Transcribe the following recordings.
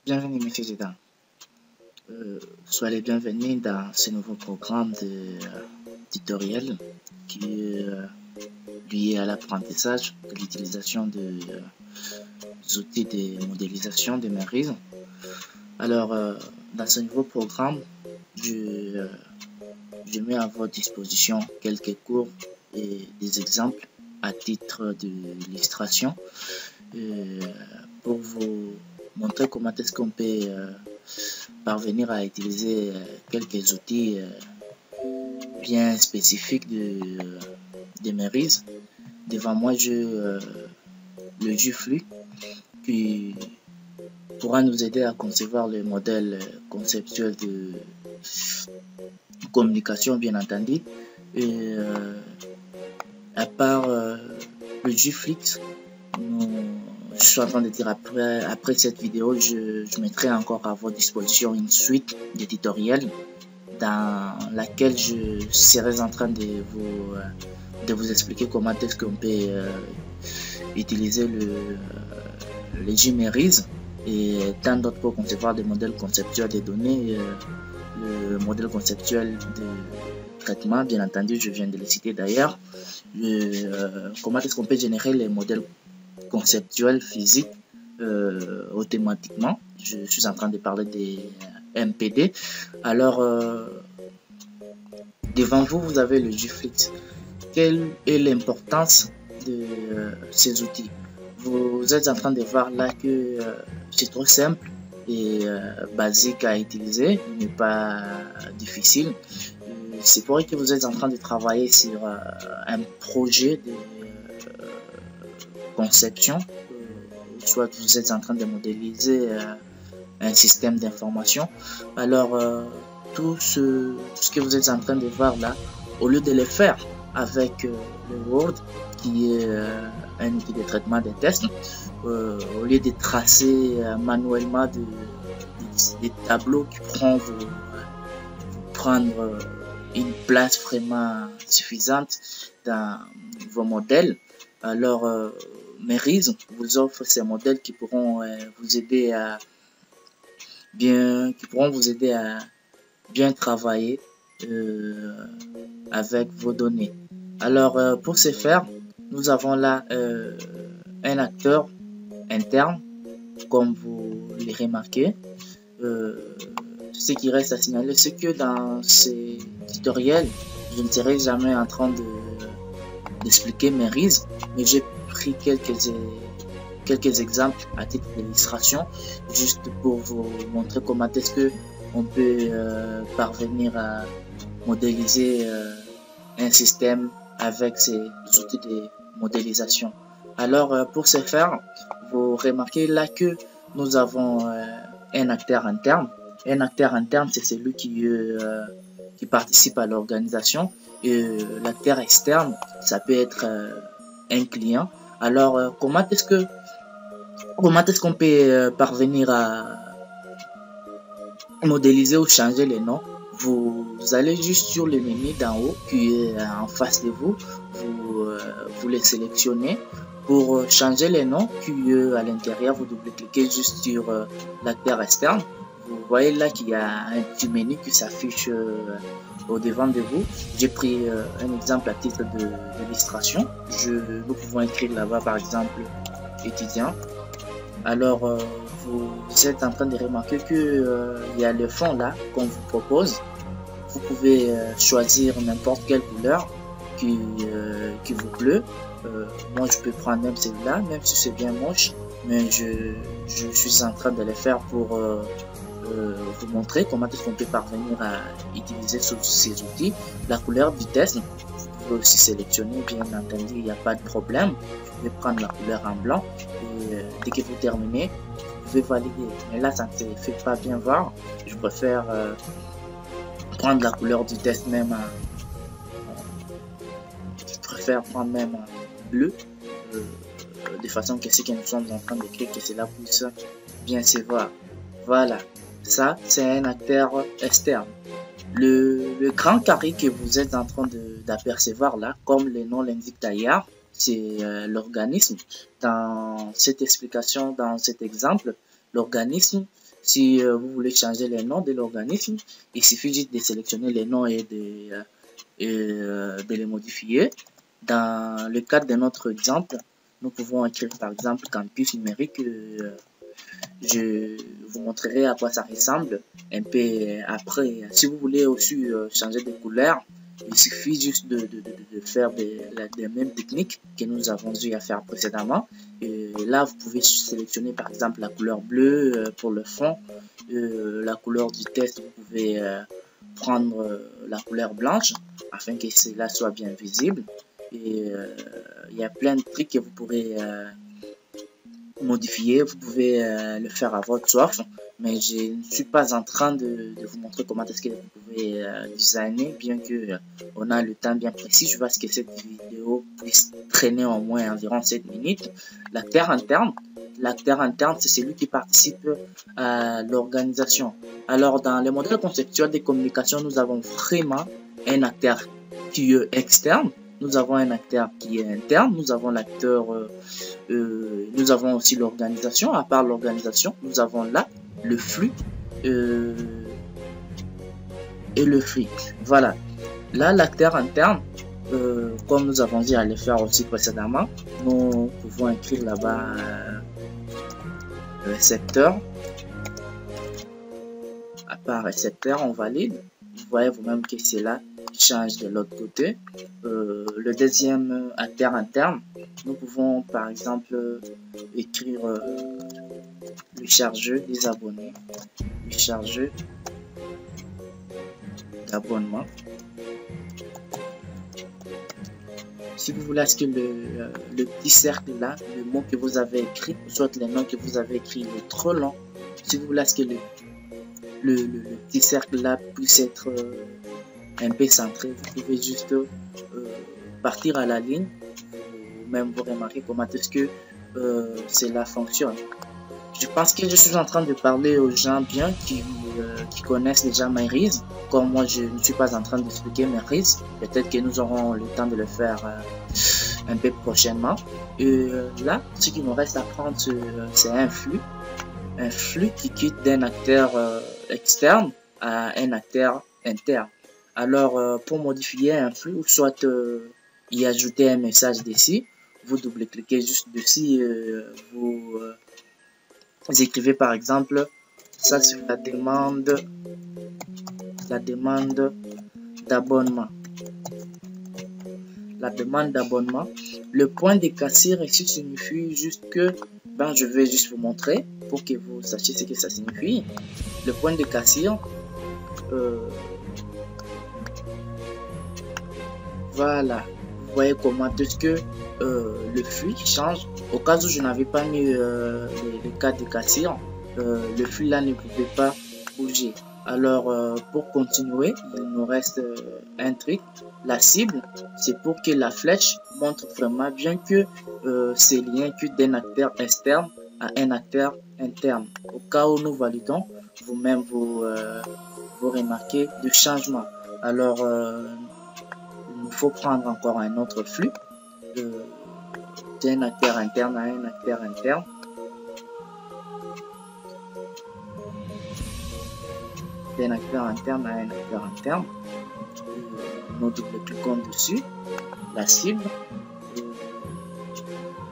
Bienvenue, messieurs et dames. Soyez les bienvenus dans ce nouveau programme de tutoriel qui est lié à l'apprentissage de l'utilisation des outils de modélisation de Marise. Alors, dans ce nouveau programme, je mets à votre disposition quelques cours et des exemples à titre d'illustration pour vous montrer comment est-ce qu'on peut parvenir à utiliser quelques outils bien spécifiques de Marise. Devant moi, j'ai le JFlux qui pourra nous aider à concevoir le modèle conceptuel de communication, bien entendu. Et à part le JFlux, je suis en train de dire après cette vidéo, je mettrai encore à votre disposition une suite de tutoriels dans laquelle je serai en train de vous expliquer comment est-ce qu'on peut utiliser le JMarise et tant d'autres pour concevoir des modèles conceptuels des données, le modèle conceptuel de traitement, bien entendu, je viens de le citer d'ailleurs, comment est-ce qu'on peut générer les modèles conceptuels physiques automatiquement. Je suis en train de parler des MPD. Alors, devant vous, vous avez le JFlux. Quelle est l'importance de ces outils? Vous êtes en train de voir là que c'est trop simple et basique à utiliser, il n'est pas difficile. C'est pour que vous êtes en train de travailler sur un projet de conception, soit vous êtes en train de modéliser un système d'information. Alors, tout ce que vous êtes en train de voir là, au lieu de le faire avec le Word, qui est un outil de traitement des tests, au lieu de tracer manuellement des tableaux qui pourront vous prendre une place vraiment suffisante dans vos modèles, alors Marise vous offre ces modèles qui pourront vous aider à bien travailler avec vos données. Alors pour ce faire, nous avons là un acteur interne, comme vous le remarquez. Ce qui reste à signaler, c'est que dans ces tutoriels, je ne serai jamais en train d'expliquer Marise, mais j'ai pris quelques exemples à titre d'illustration, juste pour vous montrer comment est-ce que on peut parvenir à modéliser un système avec ces outils de modélisation. Alors, pour ce faire, vous remarquez là que nous avons un acteur interne. Un acteur interne, c'est celui qui participe à l'organisation. Et l'acteur externe, ça peut être un client. Alors, comment est-ce qu'on peut parvenir à modéliser ou changer les noms? Vous allez juste sur le menu d'en haut qui est en face de vous. Vous les sélectionnez. Pour changer les noms qui est à l'intérieur, vous double-cliquez juste sur l'acteur externe. Vous voyez là qu'il y a un petit menu qui s'affiche au devant de vous. J'ai pris un exemple à titre d'illustration. Nous pouvons écrire là-bas par exemple étudiant. Alors vous êtes en train de remarquer que il y a le fond là qu'on vous propose. Vous pouvez choisir n'importe quelle couleur qui vous plaît. Moi je peux prendre même celui-là, même si c'est bien moche, mais je suis en train de le faire pour vous montrer comment est-ce qu'on peut parvenir à utiliser ces outils. La couleur du test, vous pouvez aussi sélectionner, bien entendu, il n'y a pas de problème. Vous pouvez prendre la couleur en blanc et dès que vous terminez, vous pouvez valider. Mais là, ça ne se fait pas bien voir. Je préfère prendre la couleur du test même bleu, de façon que ce que nous sommes en train d'écrire, que cela puisse bien se voir. Voilà, ça c'est un acteur externe. Le grand carré que vous êtes en train d'apercevoir là, comme le nom l'indique d'ailleurs, c'est l'organisme. Dans cette explication, dans cet exemple, l'organisme Si vous voulez changer les noms de l'organisme, il suffit juste de sélectionner les noms et de les modifier. Dans le cadre de notre exemple, nous pouvons écrire par exemple campus numérique. Je vous montrerai à quoi ça ressemble un peu après. Si vous voulez aussi changer de couleur, il suffit juste de faire des mêmes techniques que nous avons eu à faire précédemment. Et là, vous pouvez sélectionner par exemple la couleur bleue pour le fond. La couleur du test, vous pouvez prendre la couleur blanche afin que cela soit bien visible. Et il y a plein de trucs que vous pourrez modifier, vous pouvez le faire à votre soif, mais je ne suis pas en train de vous montrer comment est-ce que vous pouvez designer, bien que on a le temps bien précis. Je vois que cette vidéo puisse traîner au moins environ 7 minutes. L'acteur interne, c'est celui qui participe à l'organisation. Alors, dans les modèles conceptuels de communication, nous avons vraiment un acteur qui est externe. Nous avons un acteur qui est interne, nous avons l'acteur, nous avons aussi l'organisation. À part l'organisation, nous avons là le flux et le flux. Voilà. Là, l'acteur interne, comme nous avons dit à le faire aussi précédemment, nous pouvons écrire là-bas récepteur. À part récepteur, on valide. Vous voyez vous-même que c'est là change de l'autre côté. Le deuxième acteur interne, nous pouvons par exemple écrire le chargeur des abonnés, le chargeur d'abonnement. Si vous voulez, est-ce que le petit cercle là, le mot que vous avez écrit, soit les noms que vous avez écrit, il est trop long. Si vous voulez, est-ce que le petit cercle là puisse être un peu centré, vous pouvez juste partir à la ligne, même vous remarquez comment est-ce que cela fonctionne. Je pense que je suis en train de parler aux gens bien qui connaissent déjà MyRiz, comme moi je ne suis pas en train d'expliquer MyRiz. Peut-être que nous aurons le temps de le faire un peu prochainement. Et là, ce qui nous reste à prendre, c'est un flux qui quitte d'un acteur externe à un acteur interne. Alors, pour modifier un flux, ou soit y ajouter un message dessus, vous double-cliquez juste dessus, vous écrivez par exemple, ça c'est la demande d'abonnement. La demande d'abonnement. Le point de cassure ici signifie juste que, je vais juste vous montrer pour que vous sachiez ce que ça signifie. Le point de cassure, voilà, vous voyez comment est-ce que le flux change. Au cas où je n'avais pas mis le cas de cassure, le flux là ne pouvait pas bouger. Alors pour continuer, il nous reste un truc. La cible, c'est pour que la flèche montre vraiment bien que c'est lié que d'un acteur externe à un acteur interne. Au cas où nous validons, vous-même vous remarquez le changement. Alors il faut prendre encore un autre flux d'un acteur interne à un acteur interne. D'un acteur interne à un acteur interne. Nous double-cliquons dessus. La cible.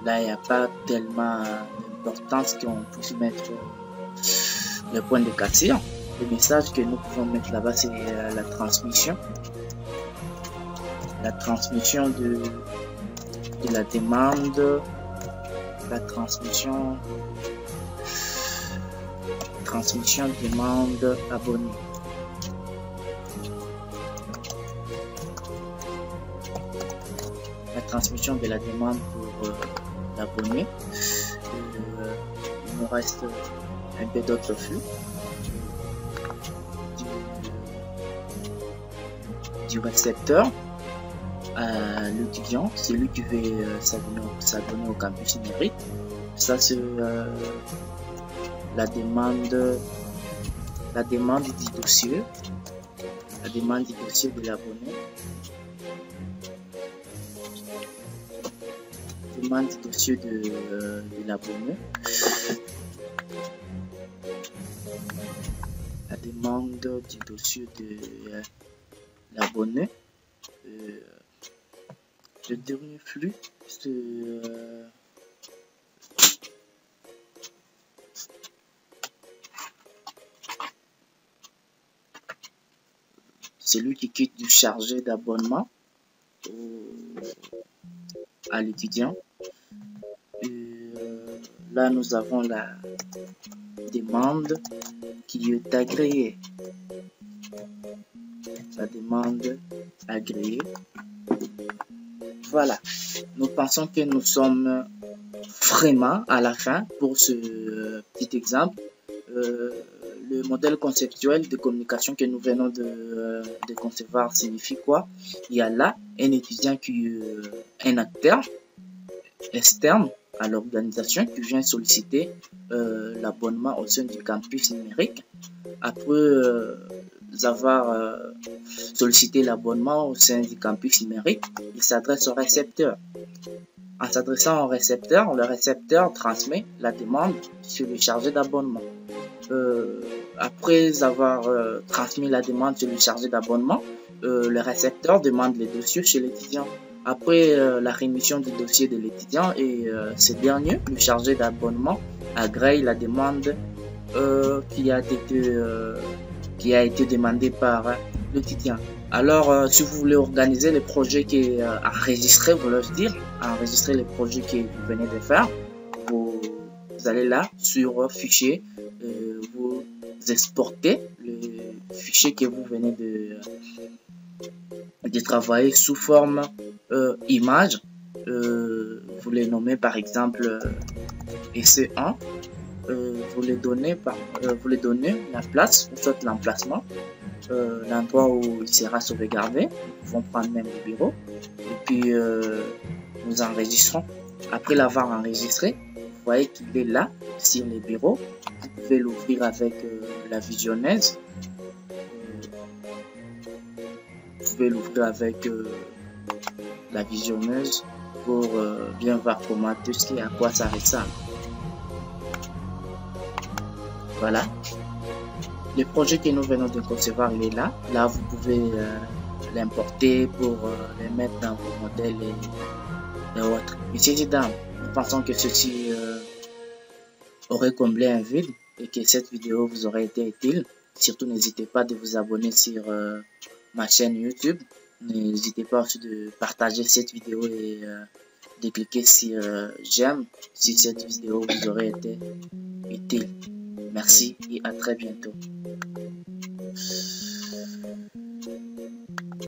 Là, il n'y a pas tellement d'importance qu'on puisse mettre le point de cassure. Le message que nous pouvons mettre là-bas, c'est la transmission. La transmission de la demande, la transmission demande abonné. La transmission de la demande pour l'abonné. Il nous reste un peu d'autres flux. Du récepteur à l'étudiant, c'est lui qui veut s'abonner au campus numérique. Ça c'est la demande du dossier, de l'abonné, demande du dossier de l'abonné. la demande du dossier de l'abonné. Le dernier flux, c'est celui qui quitte du chargé d'abonnement à l'étudiant. Là, nous avons la demande qui est agréée. La demande agréée. Voilà. Nous pensons que nous sommes vraiment à la fin pour ce petit exemple. Le modèle conceptuel de communication que nous venons de concevoir signifie quoi? Il y a là un étudiant qui est un acteur externe à l'organisation qui vient solliciter l'abonnement au sein du campus numérique. Après avoir sollicité l'abonnement au sein du campus numérique, il s'adresse au récepteur. En s'adressant au récepteur, le récepteur transmet la demande sur le chargé d'abonnement. Après avoir transmis la demande sur le chargé d'abonnement, le récepteur demande les dossiers chez l'étudiant. Après la rémission du dossier de l'étudiant et ce dernier, le chargé d'abonnement, agrée la demande qui a été demandée par l'étudiant. Alors, si vous voulez organiser les projets qui est enregistré, vous leur dire, enregistrer les projets que vous venez de faire, vous allez là sur fichier, vous exportez le fichier que vous venez de travailler sous forme image. Vous les nommez par exemple EC1. Vous les donnez la place, ou soit l'emplacement, l'endroit où il sera sauvegardé. Ils vont prendre même le bureau et puis nous enregistrons. Après l'avoir enregistré, vous voyez qu'il est là sur les bureaux. Vous pouvez l'ouvrir avec la visionneuse. Vous pouvez l'ouvrir avec la visionneuse pour bien voir comment tout ce qui est, à quoi ça ressemble. Voilà. Le projet que nous venons de concevoir, il est là. Là, vous pouvez l'importer pour le mettre dans vos modèles et autres. Messieurs et dames, nous pensons que ceci aurait comblé un vide et que cette vidéo vous aurait été utile. Surtout, n'hésitez pas de vous abonner sur ma chaîne YouTube. N'hésitez pas aussi de partager cette vidéo et de cliquer sur j'aime si cette vidéo vous aurait été utile. Merci et à très bientôt.